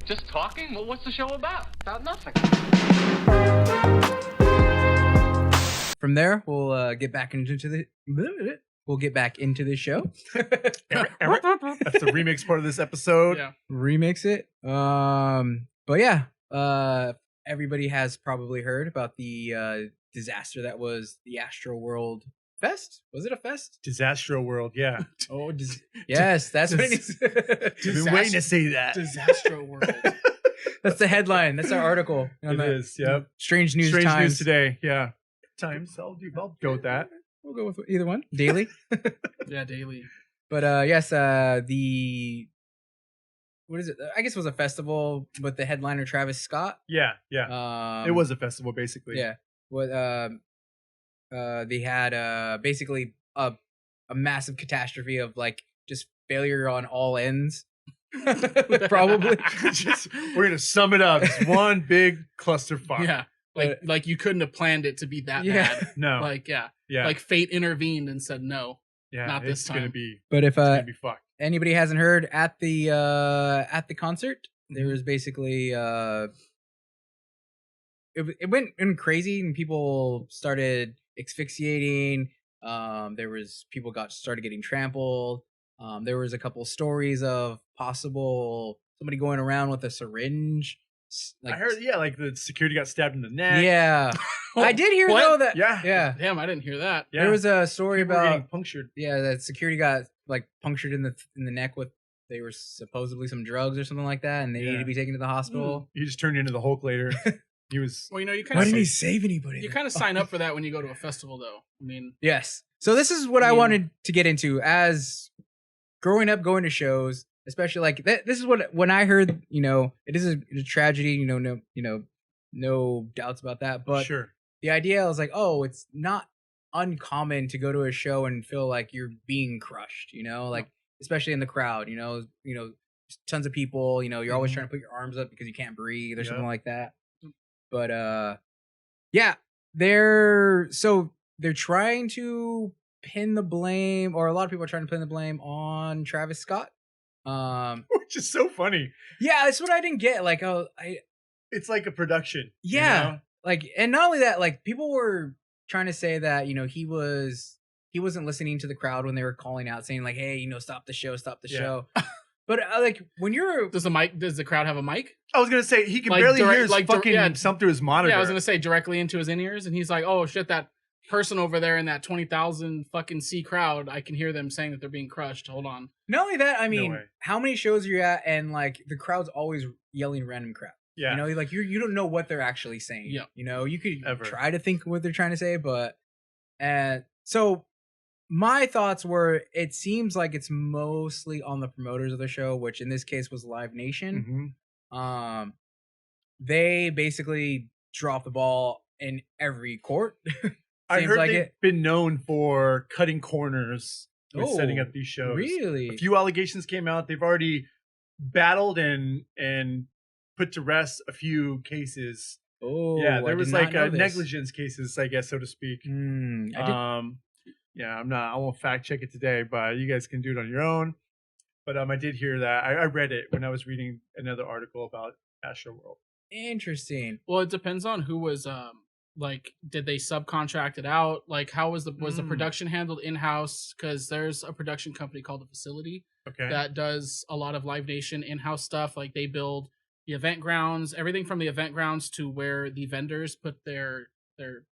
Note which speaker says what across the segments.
Speaker 1: Just talking? Well, what's the show about? About nothing.
Speaker 2: From there, we'll get back into the show.
Speaker 3: That's the remix part of this episode.
Speaker 4: Yeah.
Speaker 2: Remix it. But yeah, everybody has probably heard about the disaster that was the Astroworld Fest. Was it a fest?
Speaker 3: Astroworld, yeah.
Speaker 2: Oh, yes, that's what it is.
Speaker 3: I've been waiting to say that.
Speaker 4: Astroworld.
Speaker 2: That's the headline. That's our article.
Speaker 3: It is, yep.
Speaker 2: Strange News
Speaker 3: Strange
Speaker 2: Times.
Speaker 3: News today, yeah. Times, I'll go with that.
Speaker 2: We'll go with either one. Daily.
Speaker 4: Yeah, daily.
Speaker 2: But yes, the what is it? I guess it was a festival with the headliner Travis Scott.
Speaker 3: Yeah. It was a festival, basically.
Speaker 2: Yeah. What they had basically a massive catastrophe of like just failure on all ends. Probably.
Speaker 3: We're gonna sum it up. It's one big clusterfuck.
Speaker 4: Yeah. Like you couldn't have planned it to be that bad.
Speaker 3: No.
Speaker 4: Like, yeah.
Speaker 3: Yeah.
Speaker 4: Like fate intervened and said no.
Speaker 3: Yeah,
Speaker 4: not this time.
Speaker 2: But if
Speaker 3: it's gonna be fucked.
Speaker 2: Anybody hasn't heard at the concert, there was basically it went crazy and people started asphyxiating. There was people started getting trampled. There was a couple of stories of possible somebody going around with a syringe.
Speaker 3: I heard, like the security got stabbed in the neck.
Speaker 2: Yeah, I did hear though that. Yeah.
Speaker 4: Damn, I didn't hear that.
Speaker 3: Yeah.
Speaker 2: There was a story
Speaker 3: People were
Speaker 2: about
Speaker 3: getting punctured.
Speaker 2: Yeah, that security got like punctured in the neck with they were supposedly some drugs or something like that, and they needed to be taken to the hospital.
Speaker 3: He just turned into the Hulk later. He was.
Speaker 4: Well, you kind
Speaker 2: Why
Speaker 4: of
Speaker 2: didn't he save anybody?
Speaker 4: You kind of sign up for that when you go to a festival, though. I mean,
Speaker 2: yes. So this is what I wanted to get into as growing up, going to shows, especially like this is what when I heard, it is a tragedy, no doubts about that. But
Speaker 3: sure.
Speaker 2: The idea was like, oh, it's not uncommon to go to a show and feel like you're being crushed, like especially in the crowd, tons of people, you're always trying to put your arms up because you can't breathe or something like that. But yeah, they're trying to pin the blame, or a lot of people are trying to pin the blame on Travis Scott.
Speaker 3: Which is so funny.
Speaker 2: Yeah, that's what I didn't get. Like,
Speaker 3: it's like a production.
Speaker 2: Yeah. Like, and not only that, like people were trying to say that, he wasn't listening to the crowd when they were calling out saying like, hey, stop the show. But like when you're
Speaker 4: does the crowd have a mic?
Speaker 3: I was gonna say he can barely hear his fucking something through his monitor.
Speaker 4: Yeah, I was gonna say directly into his in-ears, and he's like, "Oh shit, that person over there in that 20,000 fucking C crowd, I can hear them saying that they're being crushed. Hold on."
Speaker 2: Not only that, I mean, how many shows are you at, and like the crowd's always yelling random crap.
Speaker 3: Yeah,
Speaker 2: like you don't know what they're actually saying.
Speaker 4: Yeah,
Speaker 2: you could try to think what they're trying to say, but so. My thoughts were, it seems like it's mostly on the promoters of the show, which in this case was Live Nation.
Speaker 3: Mm-hmm.
Speaker 2: They basically drop the ball in every court.
Speaker 3: I heard they've been known for cutting corners with setting up these shows.
Speaker 2: Really?
Speaker 3: A few allegations came out. They've already battled and put to rest a few cases.
Speaker 2: Oh,
Speaker 3: yeah, there was like negligence cases, I guess, so to speak. Yeah, I won't fact check it today, but you guys can do it on your own. But I did hear that. I read it when I was reading another article about Astroworld.
Speaker 2: Interesting.
Speaker 4: Well, it depends on who was like, did they subcontract it out? Like, how was the production handled in-house? Because there's a production company called The Facility that does a lot of Live Nation in-house stuff. Like, they build the event grounds, everything from the event grounds to where the vendors put their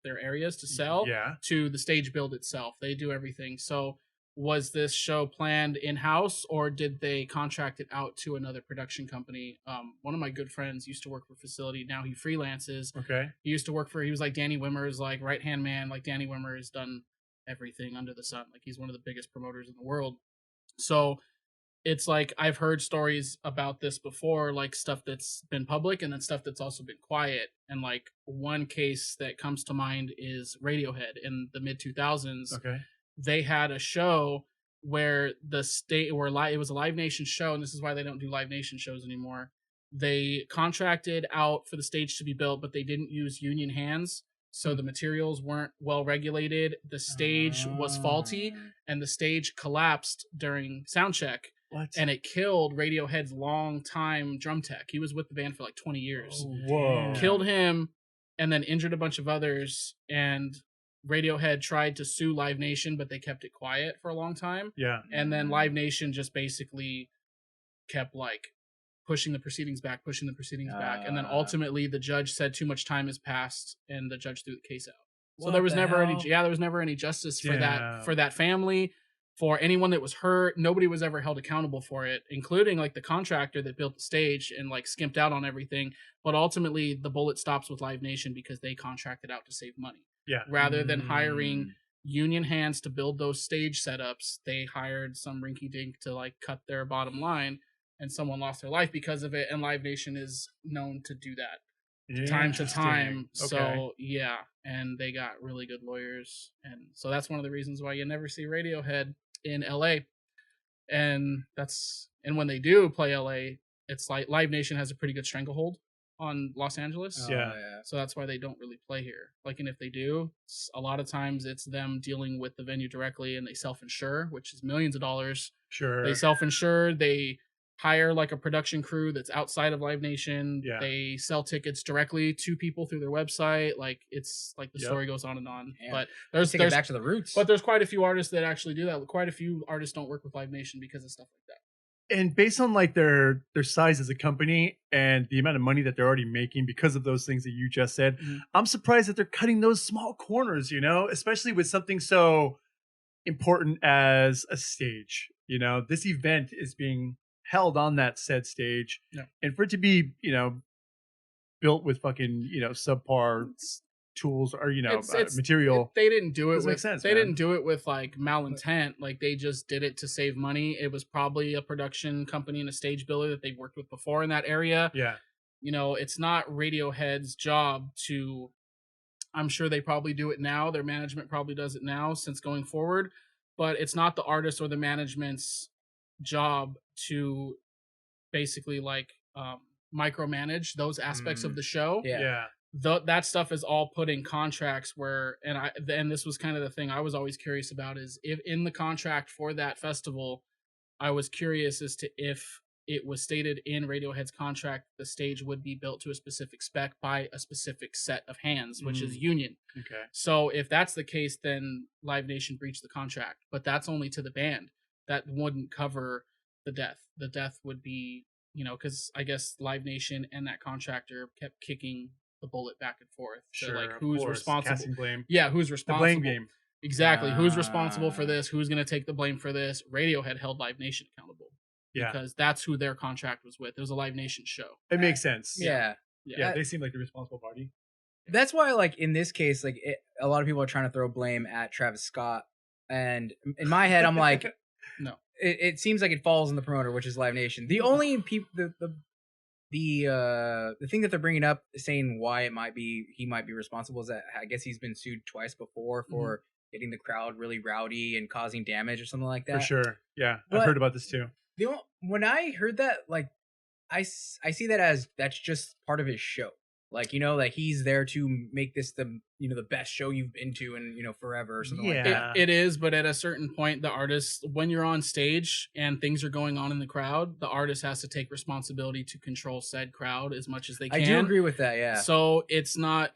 Speaker 4: areas to sell to the stage build itself. They do everything. So was this show planned in-house, or did they contract it out to another production company? One of my good friends used to work for Facility. Now he freelances. He used to he was like Danny Wimmer's like right-hand man. Like Danny Wimmer has done everything under the sun. Like he's one of the biggest promoters in the world. So it's like, I've heard stories about this before, like stuff that's been public and then stuff that's also been quiet. And like one case that comes to mind is Radiohead in the mid 2000s. They had a show where it was a Live Nation show, and this is why they don't do Live Nation shows anymore. They contracted out for the stage to be built, but they didn't use union hands. So the materials weren't well regulated. The stage was faulty, and the stage collapsed during sound check.
Speaker 3: What?
Speaker 4: And it killed Radiohead's longtime drum tech. He was with the band for like 20 years.
Speaker 3: Oh, whoa.
Speaker 4: Killed him and then injured a bunch of others. And Radiohead tried to sue Live Nation, but they kept it quiet for a long time.
Speaker 3: Yeah.
Speaker 4: And then Live Nation just basically kept like pushing the proceedings back. And then ultimately the judge said too much time has passed and the judge threw the case out. So there was never any justice for that family, for anyone that was hurt. Nobody was ever held accountable for it, including like the contractor that built the stage and like skimped out on everything. But ultimately the bullet stops with Live Nation because they contracted out to save money.
Speaker 3: Yeah.
Speaker 4: Rather than hiring union hands to build those stage setups, they hired some rinky dink to like cut their bottom line, and someone lost their life because of it. And Live Nation is known to do that time to time. Okay. So yeah, and they got really good lawyers, and so that's one of the reasons why you never see Radiohead in LA. And when they do play LA, it's like Live Nation has a pretty good stranglehold on Los Angeles.
Speaker 3: Yeah.
Speaker 4: So that's why they don't really play here. Like, and if they do, a lot of times it's them dealing with the venue directly, and they self-insure, which is millions of dollars.
Speaker 3: Sure.
Speaker 4: They self-insure. They hire like a production crew that's outside of Live Nation.
Speaker 3: Yeah.
Speaker 4: They sell tickets directly to people through their website. Like, it's like the story goes on and on.
Speaker 2: Yeah.
Speaker 4: But there's
Speaker 2: back to the roots.
Speaker 4: But there's quite a few artists that actually do that. Quite a few artists don't work with Live Nation because of stuff like that.
Speaker 3: And based on like their size as a company and the amount of money that they're already making because of those things that you just said, I'm surprised that they're cutting those small corners, you know, especially with something so important as a stage. You know, this event is being held on that said stage, and for it to be, you know, built with fucking, you know, subpar tools or, you know, material.
Speaker 4: They didn't do it with
Speaker 3: sense,
Speaker 4: they didn't do it with like malintent. Like, they just did it to save money. It was probably a production company and a stage builder that they've worked with before in that area.
Speaker 3: Yeah.
Speaker 4: You know, it's not Radiohead's job to, I'm sure they probably do it now. Their management probably does it now since going forward, but it's not the artist or the management's job to basically like micromanage those aspects of the show.
Speaker 3: Yeah.
Speaker 4: That stuff is all put in contracts where, and this was kind of the thing I was always curious about, is if in the contract for that festival, I was curious as to if it was stated in Radiohead's contract the stage would be built to a specific spec by a specific set of hands, which is union.
Speaker 3: Okay.
Speaker 4: So if that's the case, then Live Nation breached the contract, but that's only to the band. That wouldn't cover the death. The death would be, you know, because I guess Live Nation and that contractor kept kicking the bullet back and forth. So like, who's responsible?
Speaker 3: Casting blame.
Speaker 4: Yeah, who's responsible?
Speaker 3: The blame game.
Speaker 4: Exactly. Who's responsible for this? Who's going to take the blame for this? Radiohead held Live Nation accountable. Yeah. Because that's who their contract was with. It was a Live Nation show.
Speaker 3: It makes sense.
Speaker 2: Yeah.
Speaker 3: They seem like the responsible party.
Speaker 2: That's why, like, in this case, like, a lot of people are trying to throw blame at Travis Scott. And in my head, I'm like,
Speaker 4: no.
Speaker 2: It seems like it falls on the promoter, which is Live Nation. The only people, the thing that they're bringing up, saying why he might be responsible, is that I guess he's been sued twice before for getting the crowd really rowdy and causing damage or something like that.
Speaker 3: For sure, yeah,
Speaker 2: But
Speaker 3: I've heard about this too.
Speaker 2: When I heard that, like, I see that as that's just part of his show. Like, you know, like he's there to make this the best show you've been to in, forever or something like that.
Speaker 4: It is, but at a certain point, the artist, when you're on stage and things are going on in the crowd, the artist has to take responsibility to control said crowd as much as they can.
Speaker 2: I do agree with that, yeah.
Speaker 4: So it's not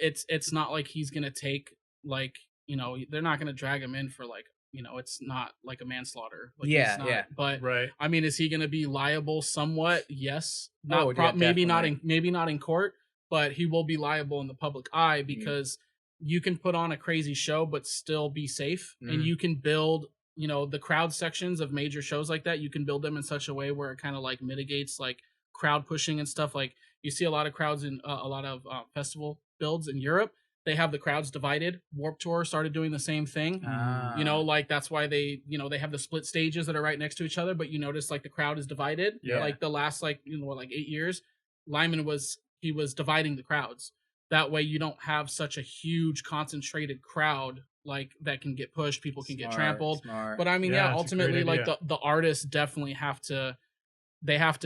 Speaker 4: like he's gonna take, like, they're not gonna drag him in for, like, it's not like a manslaughter. Like,
Speaker 2: yeah.
Speaker 4: But
Speaker 3: right.
Speaker 4: I mean, is he gonna be liable somewhat? Yes.
Speaker 2: Maybe
Speaker 4: not in court, but he will be liable in the public eye because you can put on a crazy show but still be safe, and you can build, the crowd sections of major shows like that. You can build them in such a way where it kind of like mitigates like crowd pushing and stuff. Like, you see a lot of crowds in a lot of festival builds in Europe. They have the crowds divided. Warped Tour started doing the same thing. Like, that's why they have the split stages that are right next to each other, but you notice like the crowd is divided.
Speaker 3: Yeah.
Speaker 4: Like the last 8 years, Lyman was dividing the crowds. That way you don't have such a huge concentrated crowd like that can get pushed, people can get trampled.
Speaker 2: Smart.
Speaker 4: But I mean, ultimately, like the artists definitely have to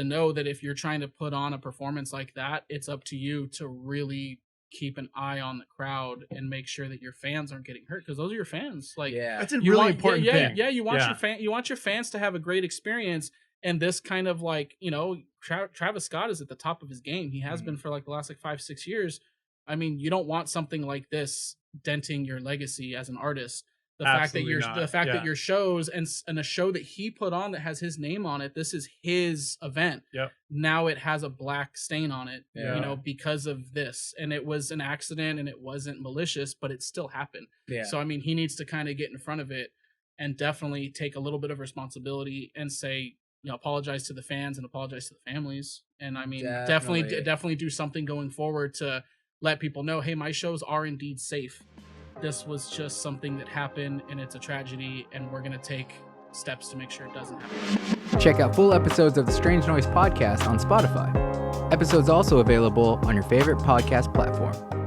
Speaker 4: know that if you're trying to put on a performance like that, it's up to you to really keep an eye on the crowd and make sure that your fans aren't getting hurt, because those are your fans. Like,
Speaker 3: that's a really important thing.
Speaker 4: Yeah, you want your fans to have a great experience, And this kind of like, you know, Travis Scott is at the top of his game. He has been for like the last like 5-6 years. I mean, you don't want something like this denting your legacy as an artist. The fact that your shows and a show that he put on that has his name on it, this is his event.
Speaker 3: Yep.
Speaker 4: Now it has a black stain on it, you know, because of this. And it was an accident and it wasn't malicious, but it still happened. Yeah. So I mean, he needs to kind of get in front of it and definitely take a little bit of responsibility and say, you know, apologize to the fans and apologize to the families. And I mean, definitely do something going forward to let people know, hey, my shows are indeed safe. This was just something that happened and it's a tragedy, and we're going to take steps to make sure it doesn't happen.
Speaker 5: Check out full episodes of the Strange Noise podcast on Spotify. Episodes also available on your favorite podcast platform.